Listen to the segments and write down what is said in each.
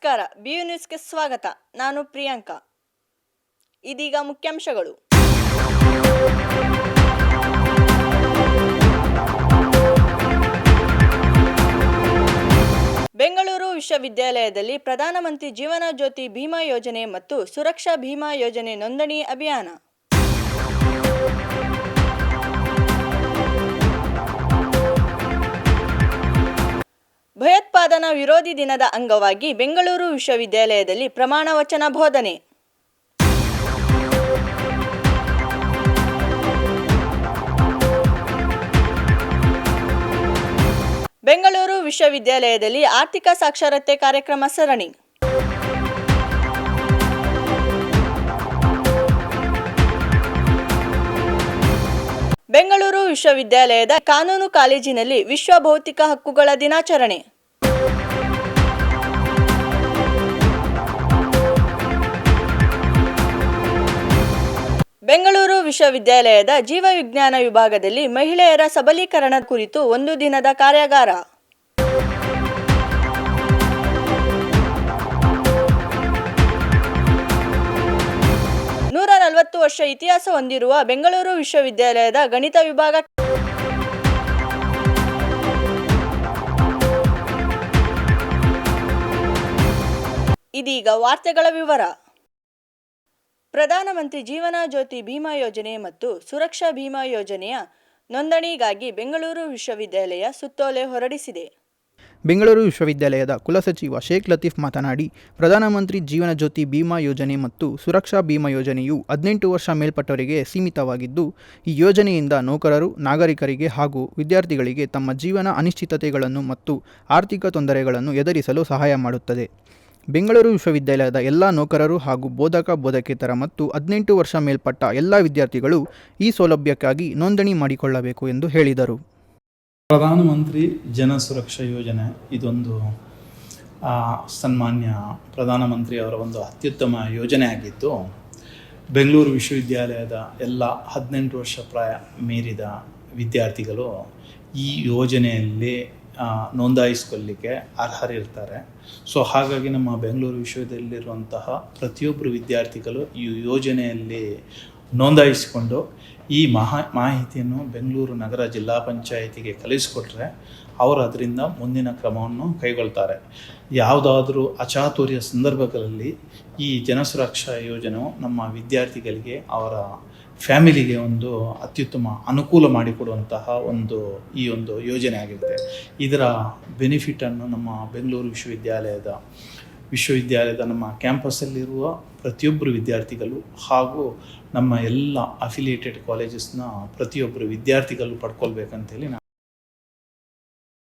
ನಮಸ್ಕಾರ, BU ನ್ಯೂಸ್ಗೆ ಸ್ವಾಗತ. ನಾನು ಪ್ರಿಯಾಂಕಾ. ಇದೀಗ ಮುಖ್ಯಾಂಶಗಳು. ಬೆಂಗಳೂರು ವಿಶ್ವವಿದ್ಯಾಲಯದಲ್ಲಿ ಪ್ರಧಾನಮಂತ್ರಿ ಜೀವನ ಜ್ಯೋತಿ ಭೀಮಾ ಯೋಜನೆ ಮತ್ತು ಸುರಕ್ಷಾ ಭೀಮಾ ಯೋಜನೆ ನೋಂದಣಿ ಅಭಿಯಾನ. ಭಯೋತ್ಪಾದನಾ ವಿರೋಧಿ ದಿನದ ಅಂಗವಾಗಿ ಬೆಂಗಳೂರು ವಿಶ್ವವಿದ್ಯಾಲಯದಲ್ಲಿ ಪ್ರಮಾಣ ವಚನ ಬೋಧನೆ. ಬೆಂಗಳೂರು ವಿಶ್ವವಿದ್ಯಾಲಯದಲ್ಲಿ ಆರ್ಥಿಕ ಸಾಕ್ಷರತೆ ಕಾರ್ಯಕ್ರಮ ಸರಣಿ. ಬೆಂಗಳೂರು ವಿಶ್ವವಿದ್ಯಾಲಯದ ಕಾನೂನು ಕಾಲೇಜಿನಲ್ಲಿ ವಿಶ್ವ ಬೌದ್ಧಿಕ ಹಕ್ಕುಗಳ ದಿನಾಚರಣೆ. ಬೆಂಗಳೂರು ವಿಶ್ವವಿದ್ಯಾಲಯದ ಜೀವವಿಜ್ಞಾನ ವಿಭಾಗದಲ್ಲಿ ಮಹಿಳೆಯರ ಸಬಲೀಕರಣ ಕುರಿತು ಒಂದು ದಿನದ ಕಾರ್ಯಾಗಾರ. ನೂರ 40 ವರ್ಷ ಇತಿಹಾಸ ಹೊಂದಿರುವ ಬೆಂಗಳೂರು ವಿಶ್ವವಿದ್ಯಾಲಯದ ಗಣಿತ ವಿಭಾಗ. ಇದೀಗ ವಾರ್ತೆಗಳ ವಿವರ. ಪ್ರಧಾನಮಂತ್ರಿ ಜೀವನ ಜ್ಯೋತಿ ಭೀಮಾ ಯೋಜನೆ ಮತ್ತು ಸುರಕ್ಷಾ ಭೀಮಾ ಯೋಜನೆಯ ನೋಂದಣಿಗಾಗಿ ಬೆಂಗಳೂರು ವಿಶ್ವವಿದ್ಯಾಲಯ ಸುತ್ತೋಲೆ ಹೊರಡಿಸಿದೆ. ಬೆಂಗಳೂರು ವಿಶ್ವವಿದ್ಯಾಲಯದ ಕುಲಸಚಿವ ಶೇಖ್ ಲತೀಫ್ ಮಾತನಾಡಿ, ಪ್ರಧಾನಮಂತ್ರಿ ಜೀವನ ಜ್ಯೋತಿ ಭೀಮಾ ಯೋಜನೆ ಮತ್ತು ಸುರಕ್ಷಾ ಭೀಮಾ ಯೋಜನೆಯು 18 ವರ್ಷ ಮೇಲ್ಪಟ್ಟವರಿಗೆ ಸೀಮಿತವಾಗಿದ್ದು, ಈ ಯೋಜನೆಯಿಂದ ನೌಕರರು, ನಾಗರಿಕರಿಗೆ ಹಾಗೂ ವಿದ್ಯಾರ್ಥಿಗಳಿಗೆ ತಮ್ಮ ಜೀವನ ಅನಿಶ್ಚಿತತೆಗಳನ್ನು ಮತ್ತು ಆರ್ಥಿಕ ತೊಂದರೆಗಳನ್ನು ಎದುರಿಸಲು ಸಹಾಯ ಮಾಡುತ್ತದೆ. ಬೆಂಗಳೂರು ವಿಶ್ವವಿದ್ಯಾಲಯದ ಎಲ್ಲ ನೌಕರರು ಹಾಗೂ ಬೋಧಕೇತರ ಮತ್ತು 18 ವರ್ಷ ಮೇಲ್ಪಟ್ಟ ಎಲ್ಲ ವಿದ್ಯಾರ್ಥಿಗಳು ಈ ಸೌಲಭ್ಯಕ್ಕಾಗಿ ನೋಂದಣಿ ಮಾಡಿಕೊಳ್ಳಬೇಕು ಎಂದು ಹೇಳಿದರು. ಪ್ರಧಾನಮಂತ್ರಿ ಜನ ಸುರಕ್ಷಾ ಯೋಜನೆ ಇದೊಂದು ಸನ್ಮಾನ್ಯ ಪ್ರಧಾನಮಂತ್ರಿ ಅವರ ಒಂದು ಅತ್ಯುತ್ತಮ ಯೋಜನೆ ಆಗಿದ್ದು, ಬೆಂಗಳೂರು ವಿಶ್ವವಿದ್ಯಾಲಯದ ಎಲ್ಲ 18 ವರ್ಷ ಪ್ರಾಯ ಮೀರಿದ ವಿದ್ಯಾರ್ಥಿಗಳು ಈ ಯೋಜನೆಯಲ್ಲಿ ನೋಂದಾಯಿಸಿಕೊಳ್ಳಲಿಕ್ಕೆ ಅರ್ಹರಿರ್ತಾರೆ. ಸೊ ಹಾಗಾಗಿ ನಮ್ಮ ಬೆಂಗಳೂರು ವಿಶ್ವವಿದ್ಯಾಲಯದಲ್ಲಿರುವಂತಹ ಪ್ರತಿಯೊಬ್ಬರು ವಿದ್ಯಾರ್ಥಿಗಳು ಈ ಯೋಜನೆಯಲ್ಲಿ ನೋಂದಾಯಿಸಿಕೊಂಡು ಈ ಮಾಹಿತಿಯನ್ನು ಬೆಂಗಳೂರು ನಗರ ಜಿಲ್ಲಾ ಪಂಚಾಯಿತಿಗೆ ಕಳಿಸಿಕೊಟ್ರೆ ಅವರು ಅದರಿಂದ ಮುಂದಿನ ಕ್ರಮವನ್ನು ಕೈಗೊಳ್ತಾರೆ. ಯಾವುದಾದ್ರೂ ಅಚಾತುರ್ಯ ಸಂದರ್ಭಗಳಲ್ಲಿ ಈ ಜನಸುರಕ್ಷಾ ಯೋಜನೆಯು ನಮ್ಮ ವಿದ್ಯಾರ್ಥಿಗಳಿಗೆ, ಅವರ ಫ್ಯಾಮಿಲಿಗೆ ಒಂದು ಅತ್ಯುತ್ತಮ ಅನುಕೂಲ ಮಾಡಿಕೊಡುವಂತಹ ಈ ಒಂದು ಯೋಜನೆ ಆಗಿರುತ್ತೆ. ಇದರ ಬೆನಿಫಿಟನ್ನು ನಮ್ಮ ಬೆಂಗಳೂರು ವಿಶ್ವವಿದ್ಯಾಲಯದ ನಮ್ಮ ಕ್ಯಾಂಪಸ್ಸಲ್ಲಿರುವ ಪ್ರತಿಯೊಬ್ಬರು ವಿದ್ಯಾರ್ಥಿಗಳು ಹಾಗೂ ನಮ್ಮ ಎಲ್ಲ ಅಫಿಲಿಯೇಟೆಡ್ ಕಾಲೇಜಸ್ನ ಪ್ರತಿಯೊಬ್ಬರು ವಿದ್ಯಾರ್ಥಿಗಳು ಪಡ್ಕೊಳ್ಬೇಕಂತೇಳಿ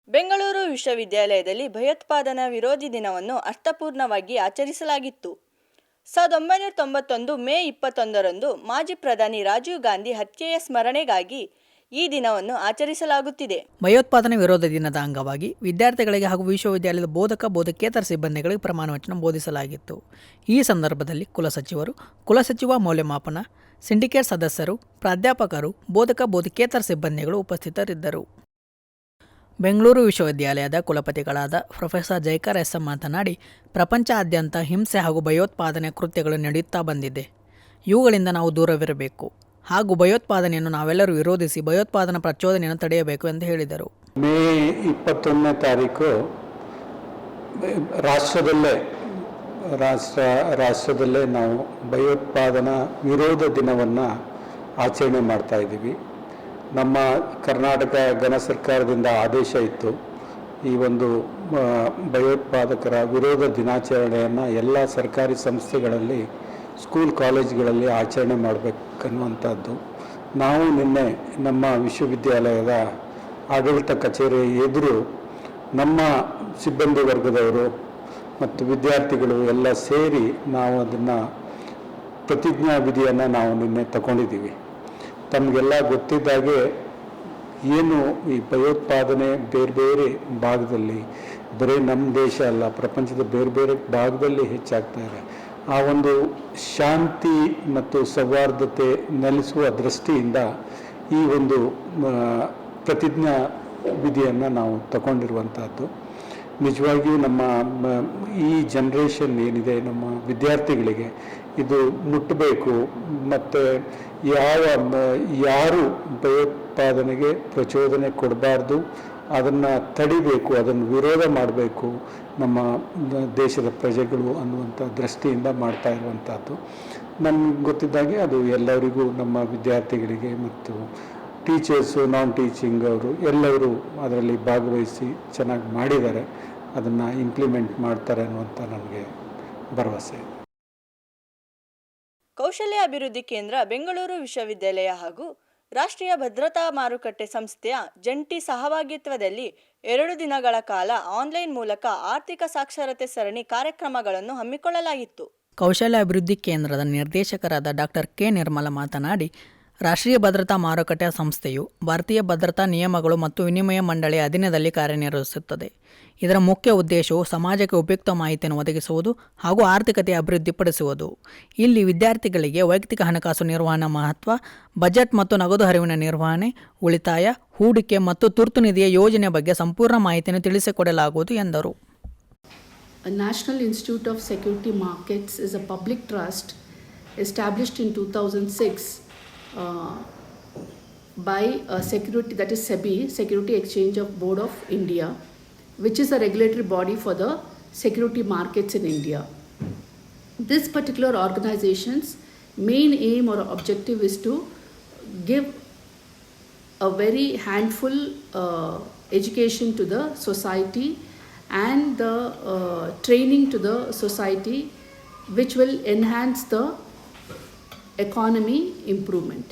ಬೆಂಗಳೂರು ವಿಶ್ವವಿದ್ಯಾಲಯದಲ್ಲಿ ಭಯೋತ್ಪಾದನಾ ವಿರೋಧಿ ದಿನವನ್ನು ಅರ್ಥಪೂರ್ಣವಾಗಿ ಆಚರಿಸಲಾಗಿತ್ತು. 1991 ಮೇ 21ರಂದು ಮಾಜಿ ಪ್ರಧಾನಿ ರಾಜೀವ್ ಗಾಂಧಿ ಹತ್ಯೆಯ ಸ್ಮರಣೆಗಾಗಿ ಈ ದಿನವನ್ನು ಆಚರಿಸಲಾಗುತ್ತಿದೆ. ಭಯೋತ್ಪಾದನೆ ವಿರೋಧ ದಿನದ ಅಂಗವಾಗಿ ವಿದ್ಯಾರ್ಥಿಗಳಿಗೆ ಹಾಗೂ ವಿಶ್ವವಿದ್ಯಾಲಯದ ಬೋಧಕೇತರ ಸಿಬ್ಬಂದಿಗಳಿಗೆ ಪ್ರಮಾಣ ವಚನ ಬೋಧಿಸಲಾಗಿತ್ತು. ಈ ಸಂದರ್ಭದಲ್ಲಿ ಕುಲಸಚಿವರು, ಕುಲಸಚಿವ ಮೌಲ್ಯಮಾಪನ, ಸಿಂಡಿಕೇಟ್ ಸದಸ್ಯರು, ಪ್ರಾಧ್ಯಾಪಕರು, ಬೋಧಕೇತರ ಸಿಬ್ಬಂದಿಗಳು ಉಪಸ್ಥಿತರಿದ್ದರು. ಬೆಂಗಳೂರು ವಿಶ್ವವಿದ್ಯಾಲಯದ ಕುಲಪತಿಗಳಾದ ಪ್ರೊಫೆಸರ್ ಜೈಕರ್ SM ಮಾತನಾಡಿ, ಪ್ರಪಂಚಾದ್ಯಂತ ಹಿಂಸೆ ಹಾಗೂ ಭಯೋತ್ಪಾದನೆ ಕೃತ್ಯಗಳು ನಡೆಯುತ್ತಾ ಬಂದಿದೆ. ಇವುಗಳಿಂದ ನಾವು ದೂರವಿರಬೇಕು ಹಾಗೂ ಭಯೋತ್ಪಾದನೆಯನ್ನು ನಾವೆಲ್ಲರೂ ವಿರೋಧಿಸಿ ಭಯೋತ್ಪಾದನಾ ಪ್ರಚೋದನೆಯನ್ನು ತಡೆಯಬೇಕು ಎಂದು ಹೇಳಿದರು. ಮೇ 21ನೇ ತಾರೀಕು ರಾಷ್ಟ್ರದಲ್ಲೇ ನಾವು ಭಯೋತ್ಪಾದನಾ ವಿರೋಧ ದಿನವನ್ನು ಆಚರಣೆ ಮಾಡ್ತಾ ಇದ್ದೀವಿ. ನಮ್ಮ ಕರ್ನಾಟಕ ಘನ ಸರ್ಕಾರದಿಂದ ಆದೇಶ ಇತ್ತು, ಈ ಒಂದು ಭಯೋತ್ಪಾದಕರ ವಿರೋಧ ದಿನಾಚರಣೆಯನ್ನು ಎಲ್ಲ ಸರ್ಕಾರಿ ಸಂಸ್ಥೆಗಳಲ್ಲಿ, ಸ್ಕೂಲ್ ಕಾಲೇಜ್ಗಳಲ್ಲಿ ಆಚರಣೆ ಮಾಡಬೇಕನ್ನುವಂಥದ್ದು. ನಾವು ನಿನ್ನೆ ನಮ್ಮ ವಿಶ್ವವಿದ್ಯಾಲಯದ ಆಡಳಿತ ಕಚೇರಿ ಎದುರು ನಮ್ಮ ಸಿಬ್ಬಂದಿ ವರ್ಗದವರು ಮತ್ತು ವಿದ್ಯಾರ್ಥಿಗಳು ಎಲ್ಲ ಸೇರಿ ನಾವು ಅದನ್ನು ಪ್ರತಿಜ್ಞಾ ವಿಧಿಯನ್ನು ನಾವು ನಿನ್ನೆ ತಗೊಂಡಿದ್ದೀವಿ. ತಮಗೆಲ್ಲ ಗೊತ್ತಿದ್ದಾಗೆ ಏನು ಈ ಭಯೋತ್ಪಾದನೆ ಬೇರೆ ಬೇರೆ ಭಾಗದಲ್ಲಿ, ಬರೀ ನಮ್ಮ ದೇಶ ಅಲ್ಲ, ಪ್ರಪಂಚದ ಬೇರೆ ಬೇರೆ ಭಾಗದಲ್ಲಿ ಹೆಚ್ಚಾಗ್ತಾ ಇದೆ. ಆ ಒಂದು ಶಾಂತಿ ಮತ್ತು ಸೌಹಾರ್ದತೆ ನೆಲೆಸುವ ದೃಷ್ಟಿಯಿಂದ ಈ ಒಂದು ಪ್ರತಿಜ್ಞಾ ವಿಧಿಯನ್ನು ನಾವು ತಗೊಂಡಿರುವಂಥದ್ದು. ನಿಜವಾಗಿಯೂ ನಮ್ಮ ಈ ಜನ್ರೇಷನ್ ಏನಿದೆ ನಮ್ಮ ವಿದ್ಯಾರ್ಥಿಗಳಿಗೆ ಇದು ಮುಟ್ಟಬೇಕು. ಮತ್ತು ಯಾರು ಭಯೋತ್ಪಾದನೆಗೆ ಪ್ರಚೋದನೆ ಕೊಡಬಾರ್ದು, ಅದನ್ನು ತಡಿಬೇಕು, ಅದನ್ನು ವಿರೋಧ ಮಾಡಬೇಕು ನಮ್ಮ ದೇಶದ ಪ್ರಜೆಗಳು ಅನ್ನುವಂಥ ದೃಷ್ಟಿಯಿಂದ ಮಾಡ್ತಾ ಇರುವಂಥದ್ದು. ನಮ್ಗೆ ಗೊತ್ತಿದ್ದಾಗೆ ಅದು ಎಲ್ಲರಿಗೂ, ನಮ್ಮ ವಿದ್ಯಾರ್ಥಿಗಳಿಗೆ ಮತ್ತು ಟೀಚರ್ಸು, ನಾನ್ ಟೀಚಿಂಗ್ ಅವರು ಎಲ್ಲರೂ ಅದರಲ್ಲಿ ಭಾಗವಹಿಸಿ ಚೆನ್ನಾಗಿ ಮಾಡಿದ್ದಾರೆ. ಅದನ್ನು ಇಂಪ್ಲಿಮೆಂಟ್ ಮಾಡ್ತಾರೆ ಅನ್ನುವಂಥ ನನಗೆ ಭರವಸೆ ಇದೆ. ಕೌಶಲ್ಯ ಅಭಿವೃದ್ಧಿ ಕೇಂದ್ರ ಬೆಂಗಳೂರು ವಿಶ್ವವಿದ್ಯಾಲಯ ಹಾಗೂ ರಾಷ್ಟ್ರೀಯ ಭದ್ರತಾ ಮಾರುಕಟ್ಟೆ ಸಂಸ್ಥೆಯ ಜಂಟಿ ಸಹಭಾಗಿತ್ವದಲ್ಲಿ 2 ದಿನಗಳ ಕಾಲ ಆನ್ಲೈನ್ ಮೂಲಕ ಆರ್ಥಿಕ ಸಾಕ್ಷರತೆ ಸರಣಿ ಕಾರ್ಯಕ್ರಮಗಳನ್ನು ಹಮ್ಮಿಕೊಳ್ಳಲಾಗಿತ್ತು. ಕೌಶಲ್ಯ ಅಭಿವೃದ್ಧಿ ಕೇಂದ್ರದ ನಿರ್ದೇಶಕರಾದ ಡಾಕ್ಟರ್ ಕೆ ನಿರ್ಮಲ ಮಾತನಾಡಿ, ರಾಷ್ಟ್ರೀಯ ಭದ್ರತಾ ಮಾರುಕಟ್ಟೆ ಸಂಸ್ಥೆಯು ಭಾರತೀಯ ಭದ್ರತಾ ನಿಯಮಗಳು ಮತ್ತು ವಿನಿಮಯ ಮಂಡಳಿಯ ಅಧೀನದಲ್ಲಿ ಕಾರ್ಯನಿರ್ವಹಿಸುತ್ತದೆ. ಇದರ ಮುಖ್ಯ ಉದ್ದೇಶವು ಸಮಾಜಕ್ಕೆ ಉಪಯುಕ್ತ ಮಾಹಿತಿಯನ್ನು ಒದಗಿಸುವುದು ಹಾಗೂ ಆರ್ಥಿಕತೆ ಅಭಿವೃದ್ಧಿಪಡಿಸುವುದು. ಇಲ್ಲಿ ವಿದ್ಯಾರ್ಥಿಗಳಿಗೆ ವೈಯಕ್ತಿಕ ಹಣಕಾಸು ನಿರ್ವಹಣಾ ಮಹತ್ವ, ಬಜೆಟ್ ಮತ್ತು ನಗದು ಹರಿವಿನ ನಿರ್ವಹಣೆ, ಉಳಿತಾಯ, ಹೂಡಿಕೆ ಮತ್ತು ತುರ್ತು ನಿಧಿಯ ಯೋಜನೆ ಬಗ್ಗೆ ಸಂಪೂರ್ಣ ಮಾಹಿತಿಯನ್ನು ತಿಳಿಸಿಕೊಡಲಾಗುವುದು ಎಂದರು. National Institute of Security Markets is a public trust established in 2006 by security, that is SEBI, Security Exchange of Board of India, which is a regulatory body for the security markets in India. This particular organization's main aim or objective is to give a very handful education to the society and the training to the society, which will enhance the economy improvement.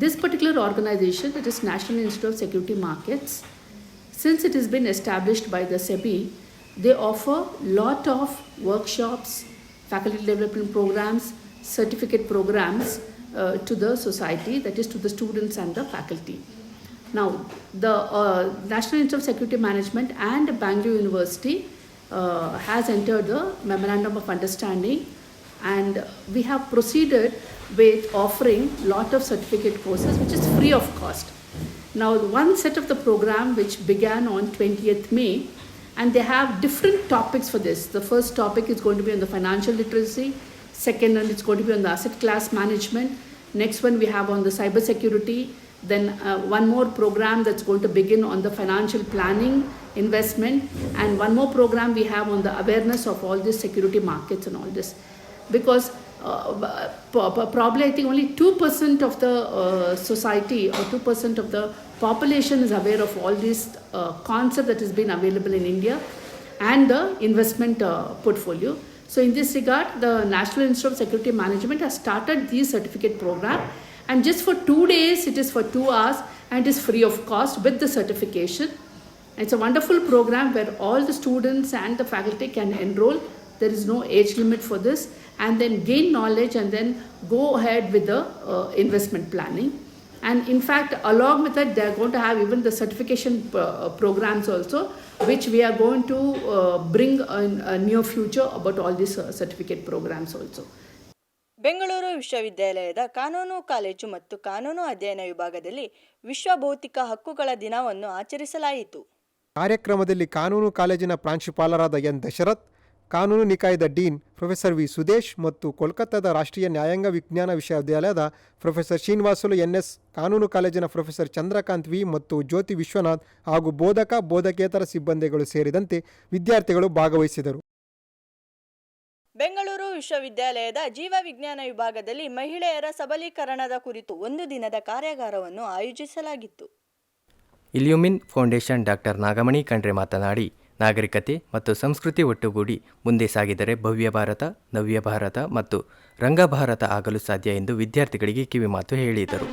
This particular organization, that is National Institute of Security Markets, since it has been established by the SEBI, they offer lot of workshops, faculty development programs, certificate programs to the society, that is to the students and the faculty. Now, the National Institute of Security Management and Bangalore University has entered the Memorandum of Understanding, and we have proceeded with offering lot of certificate courses which is free of cost. Now, one set of the program which began on 20th May, and they have different topics for this. The first topic is going to be on the financial literacy, second one is going to be on the asset class management, next one we have on the cyber security, then one more program that's going to begin on the financial planning, investment, and one more program we have on the awareness of all these security markets and all this. Because probably I think only 2% of the society or 2% of the population is aware of all this concept that has been available in India and the investment portfolio. So in this regard, the National Institute of Security Management has started this certificate program, and just for 2 days, it is for 2 hours, and it is free of cost with the certification. It's a wonderful program where all the students and the faculty can enroll. There is no age limit for this, and then gain knowledge and then go ahead with the investment planning. And in fact, along with that, they are going to have even the certification programs also, which we are going to bring in a near future about all these certificate programs also. Bengaluru ವಿಶ್ವವಿದ್ಯಾಲಯದ ಕಾನೂನು college ಮತ್ತು ಕಾನೂನು ಅಧ್ಯಯನ ವಿಭಾಗದಲ್ಲಿ ವಿಶ್ವ ಬೌದ್ಧಿಕ ಹಕ್ಕುಗಳ ದಿನವನ್ನು ಆಚರಿಸಲಾಯಿತು. ಕಾರ್ಯಕ್ರಮದಲ್ಲಿ ಕಾನೂನು ಕಾಲೇಜಿನ ಪ್ರಾಂಶುಪಾಲರಾದ ಎನ್ ದಶರಥ್, ಕಾನೂನು ನಿಕಾಯದ ಡೀನ್ ಪ್ರೊಫೆಸರ್ ವಿ ಸುದೇಶ್ ಮತ್ತು ಕೋಲ್ಕತ್ತಾದ ರಾಷ್ಟ್ರೀಯ ನ್ಯಾಯಾಂಗ ವಿಜ್ಞಾನ ವಿಶ್ವವಿದ್ಯಾಲಯದ ಪ್ರೊಫೆಸರ್ ಶ್ರೀನಿವಾಸುಲು ಎನ್ಎಸ್, ಕಾನೂನು ಕಾಲೇಜಿನ ಪ್ರೊಫೆಸರ್ ಚಂದ್ರಕಾಂತ್ ವಿ ಮತ್ತು ಜ್ಯೋತಿ ವಿಶ್ವನಾಥ್ ಹಾಗೂ ಬೋಧಕೇತರ ಸಿಬ್ಬಂದಿಗಳು ಸೇರಿದಂತೆ ವಿದ್ಯಾರ್ಥಿಗಳು ಭಾಗವಹಿಸಿದರು. ಬೆಂಗಳೂರು ವಿಶ್ವವಿದ್ಯಾಲಯದ ಜೀವ ವಿಜ್ಞಾನ ವಿಭಾಗದಲ್ಲಿ ಮಹಿಳೆಯರ ಸಬಲೀಕರಣದ ಕುರಿತು 1 ದಿನದ ಕಾರ್ಯಾಗಾರವನ್ನು ಆಯೋಜಿಸಲಾಗಿತ್ತು. ಇಲ್ಯೂಮಿನ್ ಫೌಂಡೇಶನ್ ಡಾಕ್ಟರ್ ನಾಗಮಣಿ ಖಂಡ್ರೆ ಮಾತನಾಡಿ, ನಾಗರಿಕತೆ ಮತ್ತು ಸಂಸ್ಕೃತಿ ಒಟ್ಟುಗೂಡಿ ಮುಂದೆ ಸಾಗಿದರೆ ಭವ್ಯ ಭಾರತ, ನವ್ಯ ಭಾರತ ಮತ್ತು ರಂಗಭಾರತ ಆಗಲು ಸಾಧ್ಯ ಎಂದು ವಿದ್ಯಾರ್ಥಿಗಳಿಗೆ ಕಿವಿಮಾತು ಹೇಳಿದರು.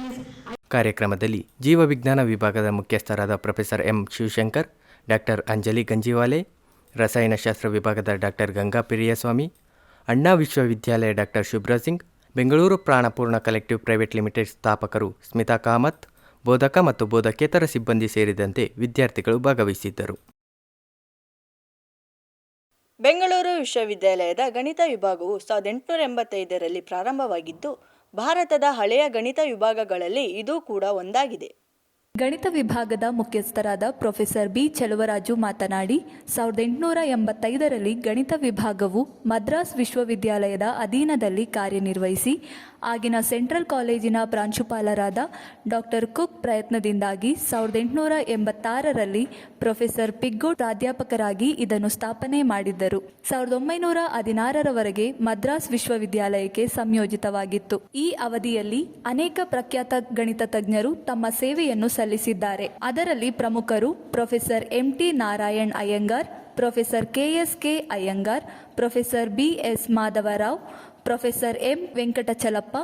ಕಾರ್ಯಕ್ರಮದಲ್ಲಿ ಜೀವವಿಜ್ಞಾನ ವಿಭಾಗದ ಮುಖ್ಯಸ್ಥರಾದ professor M Shivashankar, doctor Anjali Ganjiwale, ರಸಾಯನಶಾಸ್ತ್ರ ವಿಭಾಗದ ಡಾಕ್ಟರ್ ಗಂಗಾ ಪಿರಿಯಸ್ವಾಮಿ, ಅಣ್ಣಾ ವಿಶ್ವವಿದ್ಯಾಲಯ doctor Shubhra Singh, Bengaluru Pranapoorna collective private limited ಸ್ಥಾಪಕರು ಸ್ಮಿತಾ ಕಾಮತ್, ಬೋಧಕ ಮತ್ತು ಬೋಧಕೇತರ ಸಿಬ್ಬಂದಿ ಸೇರಿದಂತೆ ವಿದ್ಯಾರ್ಥಿಗಳು ಭಾಗವಹಿಸಿದ್ದರು. ಬೆಂಗಳೂರು ವಿಶ್ವವಿದ್ಯಾಲಯದ ಗಣಿತ ವಿಭಾಗವು 1885ರಲ್ಲಿ ಪ್ರಾರಂಭವಾಗಿದ್ದು ಭಾರತದ ಹಳೆಯ ಗಣಿತ ವಿಭಾಗಗಳಲ್ಲಿ ಇದು ಕೂಡ ಒಂದಾಗಿದೆ. ಗಣಿತ ವಿಭಾಗದ ಮುಖ್ಯಸ್ಥರಾದ ಪ್ರೊಫೆಸರ್ ಬಿ ಚೆಲುವರಾಜು ಮಾತನಾಡಿ 1885ರಲ್ಲಿ ಗಣಿತ ವಿಭಾಗವು ಮದ್ರಾಸ್ ವಿಶ್ವವಿದ್ಯಾಲಯದ ಅಧೀನದಲ್ಲಿ ಕಾರ್ಯನಿರ್ವಹಿಸಿ ಆಗಿನ ಸೆಂಟ್ರಲ್ ಕಾಲೇಜಿನ ಪ್ರಾಂಶುಪಾಲರಾದ ಡಾಕ್ಟರ್ ಕುಕ್ ಪ್ರಯತ್ನದಿಂದಾಗಿ 1886ರಲ್ಲಿ ಪ್ರೊಫೆಸರ್ ಪಿಗ್ಗೋಟ್ ಪ್ರಾಧ್ಯಾಪಕರಾಗಿ ಇದನ್ನು ಸ್ಥಾಪನೆ ಮಾಡಿದ್ದರು. 1916ರವರೆಗೆ ಮದ್ರಾಸ್ ವಿಶ್ವವಿದ್ಯಾಲಯಕ್ಕೆ ಸಂಯೋಜಿತವಾಗಿತ್ತು. ಈ ಅವಧಿಯಲ್ಲಿ ಅನೇಕ ಪ್ರಖ್ಯಾತ ಗಣಿತ ತಜ್ಞರು ತಮ್ಮ ಸೇವೆಯನ್ನು ಸಲ್ಲಿಸಿದ್ದಾರೆ. ಅದರಲ್ಲಿ ಪ್ರಮುಖರು professor M T. Narayan Iyengar, professor K S K. Iyengar, professor B S. Madhavrao, professor M. Venkatachalappa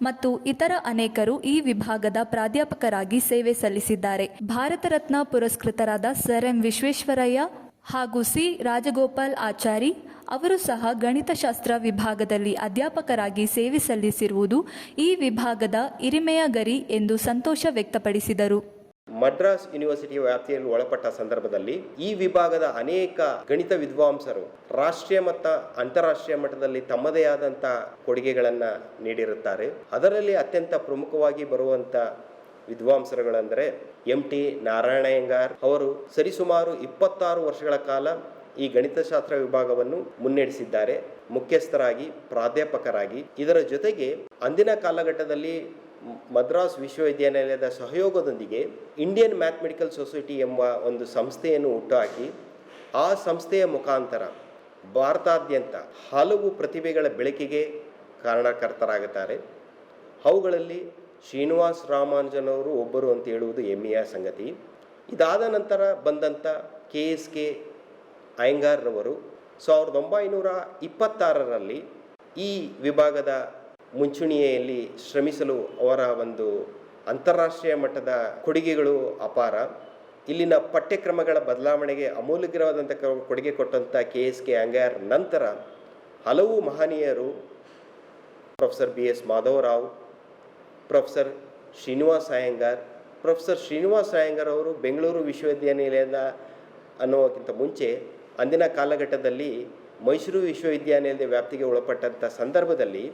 ಮತ್ತು ಇತರ ಅನೇಕರು ಈ ವಿಭಾಗದ ಪ್ರಾಧ್ಯಾಪಕರಾಗಿ ಸೇವೆ ಸಲ್ಲಿಸಿದ್ದಾರೆ. ಭಾರತ ರತ್ನ ಪುರಸ್ಕೃತರಾದ ಸರ್ ಎಂ. ವಿಶ್ವೇಶ್ವರಯ್ಯ ಹಾಗೂ ಸಿ. ರಾಜಗೋಪಾಲ್ ಆಚಾರಿ ಅವರು ಸಹ ಗಣಿತಶಾಸ್ತ್ರ ವಿಭಾಗದಲ್ಲಿ ಅಧ್ಯಾಪಕರಾಗಿ ಸೇವೆ ಸಲ್ಲಿಸಿರುವುದು ಈ ವಿಭಾಗದ ಹಿರಿಮೆಯ ಗರಿ ಎಂದು ಸಂತೋಷ ವ್ಯಕ್ತಪಡಿಸಿದರು. ಮದ್ರಾಸ್ ಯೂನಿವರ್ಸಿಟಿಯ ವ್ಯಾಪ್ತಿಯಲ್ಲಿ ಒಳಪಟ್ಟ ಸಂದರ್ಭದಲ್ಲಿ ಈ ವಿಭಾಗದ ಅನೇಕ ಗಣಿತ ವಿದ್ವಾಂಸರು ರಾಷ್ಟ್ರೀಯ ಮತ್ತು ಅಂತಾರಾಷ್ಟ್ರೀಯ ಮಟ್ಟದಲ್ಲಿ ತಮ್ಮದೇ ಆದಂಥ ಕೊಡುಗೆಗಳನ್ನು ನೀಡಿರುತ್ತಾರೆ. ಅದರಲ್ಲಿ ಅತ್ಯಂತ ಪ್ರಮುಖವಾಗಿ ಬರುವಂಥ ವಿದ್ವಾಂಸರುಗಳೆಂದರೆ ಎಂ.ಟಿ. ನಾರಾಯಣಯ್ಯಂಗಾರ್ ಅವರು ಸರಿಸುಮಾರು 26 ವರ್ಷಗಳ ಕಾಲ ಈ ಗಣಿತಶಾಸ್ತ್ರ ವಿಭಾಗವನ್ನು ಮುನ್ನಡೆಸಿದ್ದಾರೆ, ಮುಖ್ಯಸ್ಥರಾಗಿ, ಪ್ರಾಧ್ಯಾಪಕರಾಗಿ. ಇದರ ಜೊತೆಗೆ ಅಂದಿನ ಕಾಲಘಟ್ಟದಲ್ಲಿ ಮದ್ರಾಸ್ ವಿಶ್ವವಿದ್ಯಾನಿಲಯದ ಸಹಯೋಗದೊಂದಿಗೆ ಇಂಡಿಯನ್ ಮ್ಯಾಥಮೆಟಿಕಲ್ ಸೊಸೈಟಿ ಎಂಬ ಒಂದು ಸಂಸ್ಥೆಯನ್ನು ಹುಟ್ಟುಹಾಕಿ ಆ ಸಂಸ್ಥೆಯ ಮುಖಾಂತರ ಭಾರತಾದ್ಯಂತ ಹಲವು ಪ್ರತಿಭೆಗಳ ಬೆಳಕಿಗೆ ಕಾರಣಕರ್ತರಾಗುತ್ತಾರೆ. ಅವುಗಳಲ್ಲಿ ಶ್ರೀನಿವಾಸ್ ರಾಮಾನುಜನ್ ಅವರು ಒಬ್ಬರು ಅಂತ ಹೇಳುವುದು ಹೆಮ್ಮೆಯ ಸಂಗತಿ. ಇದಾದ ನಂತರ ಬಂದಂಥ ಕೆ.ಎಸ್.ಕೆ. ಅಯ್ಯಂಗಾರ್ರವರು 1926ರಲ್ಲಿ ಈ ವಿಭಾಗದ ಮುಂಚೂಣಿಯಲ್ಲಿ ಶ್ರಮಿಸಲು ಅವರ ಒಂದು ಅಂತಾರಾಷ್ಟ್ರೀಯ ಮಟ್ಟದ ಕೊಡುಗೆಗಳು ಅಪಾರ. ಇಲ್ಲಿನ ಪಠ್ಯಕ್ರಮಗಳ ಬದಲಾವಣೆಗೆ ಅಮೂಲ್ಯವಾದಂಥ ಕೊಡುಗೆ ಕೊಟ್ಟಂಥ ಕೆ.ಎಸ್.ಕೆ. ಅಯ್ಯಂಗಾರ್ ನಂತರ ಹಲವು ಮಹನೀಯರು professor B S. Madhavrao, professor Srinivas Iyengar. Professor Srinivas Iyengar ಅವರು ಬೆಂಗಳೂರು ವಿಶ್ವವಿದ್ಯಾನಿಲಯದ ಅನ್ನೋಕ್ಕಿಂತ ಮುಂಚೆ ಅಂದಿನ ಕಾಲಘಟ್ಟದಲ್ಲಿ ಮೈಸೂರು ವಿಶ್ವವಿದ್ಯಾನಿಲಯದ ವ್ಯಾಪ್ತಿಗೆ ಒಳಪಟ್ಟಂಥ ಸಂದರ್ಭದಲ್ಲಿ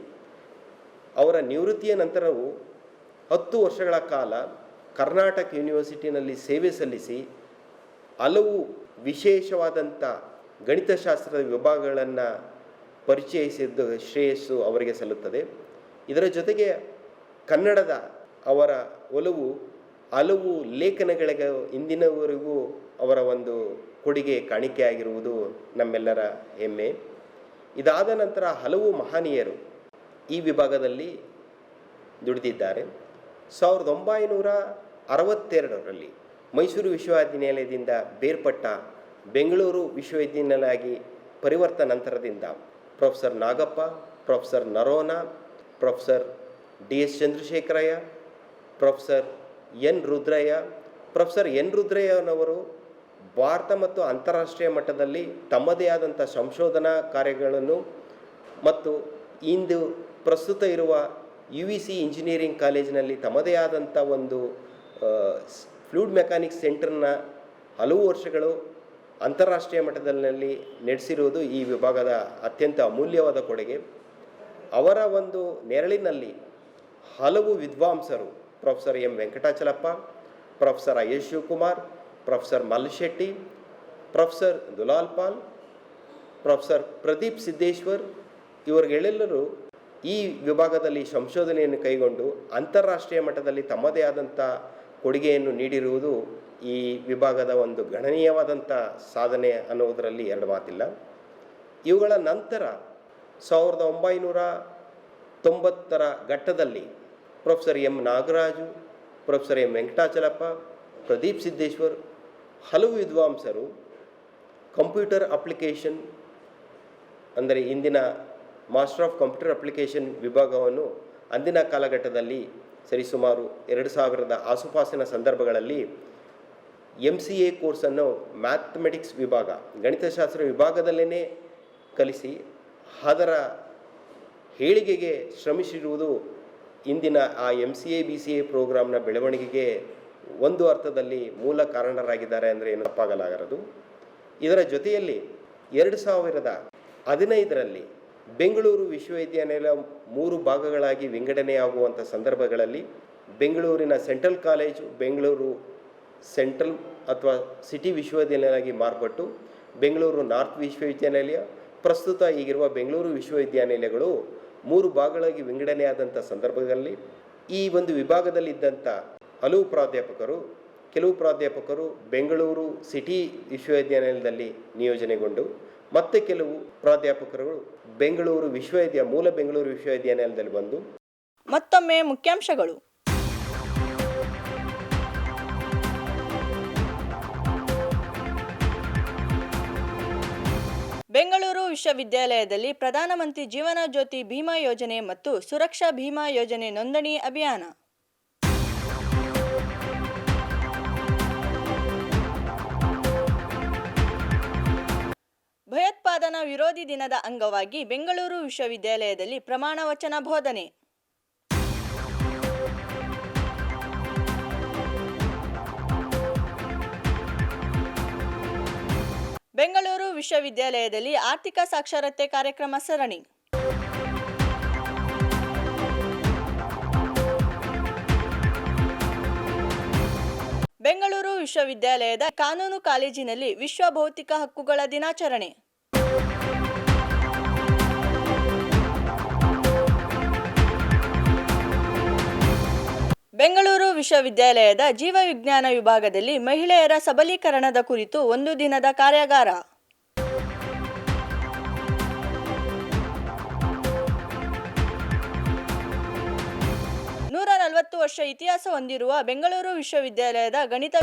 ಅವರ ನಿವೃತ್ತಿಯ ನಂತರವೂ 10 ವರ್ಷಗಳ ಕಾಲ ಕರ್ನಾಟಕ ಯೂನಿವರ್ಸಿಟಿನಲ್ಲಿ ಸೇವೆ ಸಲ್ಲಿಸಿ ಹಲವು ವಿಶೇಷವಾದಂಥ ಗಣಿತಶಾಸ್ತ್ರದ ವಿಭಾಗಗಳನ್ನು ಪರಿಚಯಿಸಿದ್ದು ಶ್ರೇಯಸ್ಸು ಅವರಿಗೆ ಸಲ್ಲುತ್ತದೆ. ಇದರ ಜೊತೆಗೆ ಕನ್ನಡದ ಅವರ ಒಲವು ಹಲವು ಲೇಖನಗಳಿಗೆ ಇಂದಿನವರೆಗೂ ಅವರ ಒಂದು ಕೊಡುಗೆ ಕಾಣಿಕೆಯಾಗಿರುವುದು ನಮ್ಮೆಲ್ಲರ ಹೆಮ್ಮೆ. ಇದಾದ ನಂತರ ಹಲವು ಮಹನೀಯರು ಈ ವಿಭಾಗದಲ್ಲಿ ದುಡಿದಿದ್ದಾರೆ. 1962ರಲ್ಲಿ ಮೈಸೂರು ವಿಶ್ವವಿದ್ಯಾನಿಲಯದಿಂದ ಬೇರ್ಪಟ್ಟ ಬೆಂಗಳೂರು ವಿಶ್ವವಿದ್ಯಾನಿಲಯವಾಗಿ ಪರಿವರ್ತನೆ ನಂತರದಿಂದ professor Nagappa, professor Noronha, professor D S. Chandrashekaraiah, professor N. Rudraiah. Professor N. ರುದ್ರಯ್ಯನವರು ಭಾರತ ಮತ್ತು ಅಂತಾರಾಷ್ಟ್ರೀಯ ಮಟ್ಟದಲ್ಲಿ ತಮ್ಮದೇ ಆದಂಥ ಸಂಶೋಧನಾ ಕಾರ್ಯಗಳನ್ನು ಮತ್ತು ಇಂದು ಪ್ರಸ್ತುತ ಇರುವ UVC ಇಂಜಿನಿಯರಿಂಗ್ ಕಾಲೇಜಿನಲ್ಲಿ ತಮ್ಮದೇ ಆದಂಥ ಒಂದು ಫ್ಲೂಯಿಡ್ ಮೆಕ್ಯಾನಿಕ್ಸ್ ಸೆಂಟರ್ನ ಹಲವು ವರ್ಷಗಳು ಅಂತಾರಾಷ್ಟ್ರೀಯ ಮಟ್ಟದಲ್ಲಿ ನಡೆಸಿರುವುದು ಈ ವಿಭಾಗದ ಅತ್ಯಂತ ಅಮೂಲ್ಯವಾದ ಕೊಡುಗೆ. ಅವರ ಒಂದು ನೆರಳಿನಲ್ಲಿ ಹಲವು ವಿದ್ವಾಂಸರು professor M. Venkatachalappa, professor I S. Shivakumar, professor Mallashetty, professor Dulal Pal, professor Pradeep Siddeshwar ಇವರಿಗೆಲ್ಲರೂ ಈ ವಿಭಾಗದಲ್ಲಿ ಸಂಶೋಧನೆಯನ್ನು ಕೈಗೊಂಡು ಅಂತಾರಾಷ್ಟ್ರೀಯ ಮಟ್ಟದಲ್ಲಿ ತಮ್ಮದೇ ಆದಂಥ ಕೊಡುಗೆಯನ್ನು ನೀಡಿರುವುದು ಈ ವಿಭಾಗದ ಒಂದು ಗಣನೀಯವಾದಂಥ ಸಾಧನೆ ಅನ್ನೋದರಲ್ಲಿ ಎರಡು ಮಾತಿಲ್ಲ. ಇವುಗಳ ನಂತರ 1990ರ ಘಟ್ಟದಲ್ಲಿ professor M. Nagaraju, professor M. Venkatachalappa, Pradeep Siddeshwar ಹಲವು ವಿದ್ವಾಂಸರು ಕಂಪ್ಯೂಟರ್ ಅಪ್ಲಿಕೇಶನ್ ಅಂದರೆ ಇಂದಿನ ಮಾಸ್ಟರ್ ಆಫ್ ಕಂಪ್ಯೂಟರ್ ಅಪ್ಲಿಕೇಶನ್ ವಿಭಾಗವನ್ನು ಅಂದಿನ ಕಾಲಘಟ್ಟದಲ್ಲಿ ಸರಿಸುಮಾರು 2000ದ ಆಸುಪಾಸಿನ ಸಂದರ್ಭಗಳಲ್ಲಿ MCA ಕೋರ್ಸನ್ನು ಮ್ಯಾಥಮೆಟಿಕ್ಸ್ ವಿಭಾಗ ಗಣಿತಶಾಸ್ತ್ರ ವಿಭಾಗದಲ್ಲೇ ಕಲಿಸಿ ಅದರ ಏಳಿಗೆಗೆ ಶ್ರಮಿಸಿರುವುದು ಇಂದಿನ ಆ MCA BCA ಪ್ರೋಗ್ರಾಮ್ನ ಬೆಳವಣಿಗೆಗೆ ಒಂದು ಅರ್ಥದಲ್ಲಿ ಮೂಲ ಕಾರಣರಾಗಿದ್ದಾರೆ ಅಂದರೆ ಏನು ತಪ್ಪಾಗಲಾಗದು. ಇದರ ಜೊತೆಯಲ್ಲಿ 2015ರಲ್ಲಿ ಬೆಂಗಳೂರು ವಿಶ್ವವಿದ್ಯಾನಿಲಯ 3 ಭಾಗಗಳಾಗಿ ವಿಂಗಡಣೆಯಾಗುವಂಥ ಸಂದರ್ಭಗಳಲ್ಲಿ ಬೆಂಗಳೂರಿನ ಸೆಂಟ್ರಲ್ ಕಾಲೇಜು ಬೆಂಗಳೂರು ಸೆಂಟ್ರಲ್ ಅಥವಾ ಸಿಟಿ ವಿಶ್ವವಿದ್ಯಾನಿಲಯವಾಗಿ ಮಾರ್ಪಟ್ಟು ಬೆಂಗಳೂರು ನಾರ್ತ್ ವಿಶ್ವವಿದ್ಯಾನಿಲಯ, ಪ್ರಸ್ತುತ ಈಗಿರುವ ಬೆಂಗಳೂರು ವಿಶ್ವವಿದ್ಯಾನಿಲಯಗಳು 3 ಭಾಗಗಳಾಗಿ ವಿಂಗಡಣೆಯಾದಂಥ ಸಂದರ್ಭದಲ್ಲಿ ಈ ಒಂದು ವಿಭಾಗದಲ್ಲಿದ್ದಂಥ ಕೆಲವು ಪ್ರಾಧ್ಯಾಪಕರು ಬೆಂಗಳೂರು ಸಿಟಿ ವಿಶ್ವವಿದ್ಯಾನಿಲಯದಲ್ಲಿ ನಿಯೋಜನೆಗೊಂಡು ಮತ್ತೆ ಕೆಲವು ಪ್ರಾಧ್ಯಾಪಕರು ಮೂಲ ಬೆಂಗಳೂರು ವಿಶ್ವವಿದ್ಯಾನಿಲಯದಲ್ಲಿ ಬಂದು. ಮತ್ತೊಮ್ಮೆ ಮುಖ್ಯಾಂಶಗಳು. ಬೆಂಗಳೂರು ವಿಶ್ವವಿದ್ಯಾಲಯದಲ್ಲಿ ಪ್ರಧಾನಮಂತ್ರಿ ಜೀವನ ಜ್ಯೋತಿ ಭೀಮಾ ಯೋಜನೆ ಮತ್ತು ಸುರಕ್ಷಾ ಭೀಮಾ ಯೋಜನೆ ನೋಂದಣಿ ಅಭಿಯಾನ. ಭಯೋತ್ಪಾದನಾ ವಿರೋಧಿ ದಿನದ ಅಂಗವಾಗಿ ಬೆಂಗಳೂರು ವಿಶ್ವವಿದ್ಯಾಲಯದಲ್ಲಿ ಪ್ರಮಾಣ ವಚನ ಬೋಧನೆ. ಬೆಂಗಳೂರು ವಿಶ್ವವಿದ್ಯಾಲಯದಲ್ಲಿ ಆರ್ಥಿಕ ಸಾಕ್ಷರತೆ ಕಾರ್ಯಕ್ರಮ ಸರಣಿ. ಬೆಂಗಳೂರು ವಿಶ್ವವಿದ್ಯಾಲಯದ ಕಾನೂನು ಕಾಲೇಜಿನಲ್ಲಿ ವಿಶ್ವ ಬೌದ್ಧಿಕ ಹಕ್ಕುಗಳ ದಿನಾಚರಣೆ. ಬೆಂಗಳೂರು ವಿಶ್ವವಿದ್ಯಾಲಯದ ಜೀವವಿಜ್ಞಾನ ವಿಭಾಗದಲ್ಲಿ ಮಹಿಳೆಯರ ಸಬಲೀಕರಣದ ಕುರಿತು 1 ದಿನದ ಕಾರ್ಯಾಗಾರ. ನೂರ 40 ವರ್ಷ ಇತಿಹಾಸ ಹೊಂದಿರುವ ಬೆಂಗಳೂರು ವಿಶ್ವವಿದ್ಯಾಲಯದ ಗಣಿತ.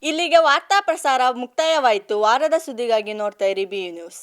ಇಲ್ಲಿಗೆ ವಾರ್ತಾ ಪ್ರಸಾರ ಮುಕ್ತಾಯವಾಯಿತು. ವಾರದ ಸುದ್ದಿಗಾಗಿ ನೋಡ್ತಾ ಇರಿ BU ನ್ಯೂಸ್.